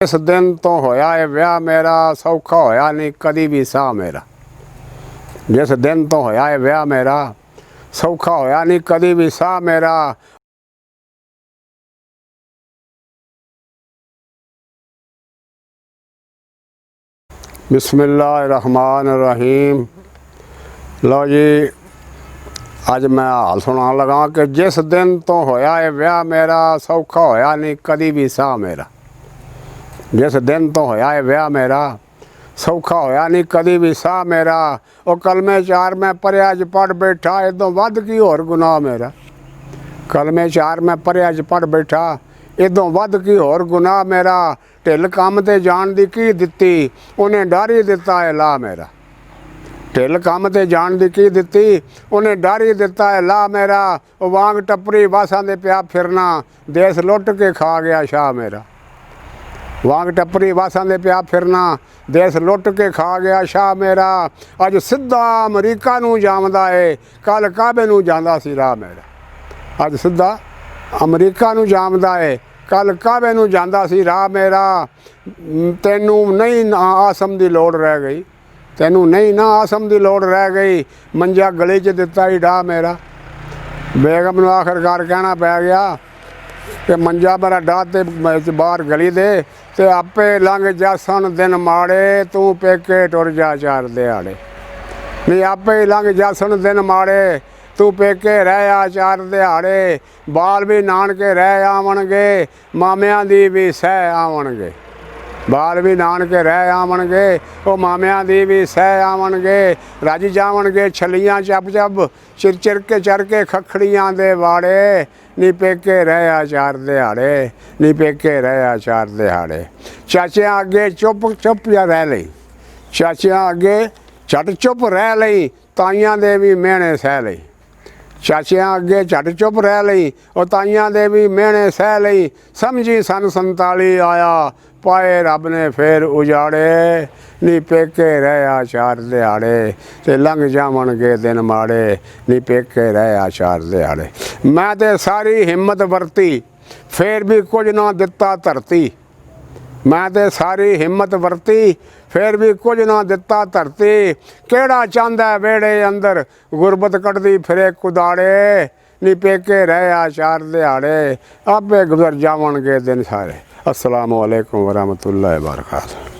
इस दिन तो होया है व्याह मेरा, सौखा होया नहीं कदी भी सा मेरा। जिस दिन तो होया है व्याह मेरा, सौखा होया नहीं कदी भी सा मेरा। बिस्मिल्लाहिर्रहमानिर्रहीम। लो जी, अज मैं हाल सुना लगा कि जिस दिन तो होया है व्याह मेरा, सौखा होया नहीं कदी भी सा मेरा। जिस दिन तो होया है व्याह मेरा, सौखा होया नहीं कदी भी सा मेरा। वो कलमे चार मैं पढ़िया च पढ़ बैठा, इदों वध की होर गुनाह मेरा। कलमे चार मैं पढ़िया च पढ़ बैठा, इदों वध की होर गुनाह मेरा। ढिल काम ते जान दी की दित्ती, उन्हें डर ही दिता है ला मेरा। ढिल काम ते जान दी की दित्ती, उन्हें डर ही दिता है ला मेरा। वो वांग टपरी वासां दे पिया फिरना, देश लुट के खा गया शाह मेरा। वांग टपरी वासां दे पिया फिरना, देश लुट के खा गया शाह मेरा। अज सीधा अमरीका नूं जावदा है, कल काबे नूं जांदा सी राह मेरा। अज सीधा अमरीका नूं जावदा है, कल काबे नूं जांदा सी राह मेरा। तैनूं नहीं ना आसम दी लोड़ रह गई, तैनूं नहीं ना आसम दी लोड़ रह गई। मंजा गली च दिता ही डाह मेरा। बेगम नूं आखिरकार कहना पै गया कि मंजा मेरा डाह ते बाहर गली दे, ते आपे लंघ जासन दिन माड़े, तू पेके टुर जा चार दिहाड़े। नहीं आपे ही लंघ जासन दिन माड़े, तू पेके रह आ चार दिहाड़े। बाल भी नानके रह आवणगे, मामियां दी भी सह आवणगे। बाल भी नानके रह आवणगे, वो मामियां दी भी सह आवणगे। रज जावणगे छलियां चप चप, चिर चिर के चर के खखड़ियां दे वाड़े। नी पेके रह आ चार दिहाड़े, नी पेके रह आ चार दिहाड़े। चाचियां अगे चुप चुप या रह लई, चाचियां अगे झट चुप रह लई, ताइयां दे भी मेहणे सह लई। चाचियां अगे झट चुप रह लई, और ताइयां दे भी मेहणे सह लई। समझी सन 47 आया, पाए रब ने फिर उजाड़े। नी पेके रह आ चार दिहाड़े, ते लंघ जावणगे दिन माड़े। नी पेके रह आ चार दिहाड़े। मैं ते सारी हिम्मत वरती, फिर भी कुछ ना दिता धरती। मैं ते सारी हिम्मत वरती, फिर भी कुछ ना दिता धरती। केड़ा चांदा वेड़े अंदर, गुरबत कटदी फिरे कुदाड़े। नी पेके रह आ चार दिहाड़े, आपे गुजर जावणगे दिन सारे। अस्सलामु अलैकुम वरहमतुल्लाहि वबरकातुहू।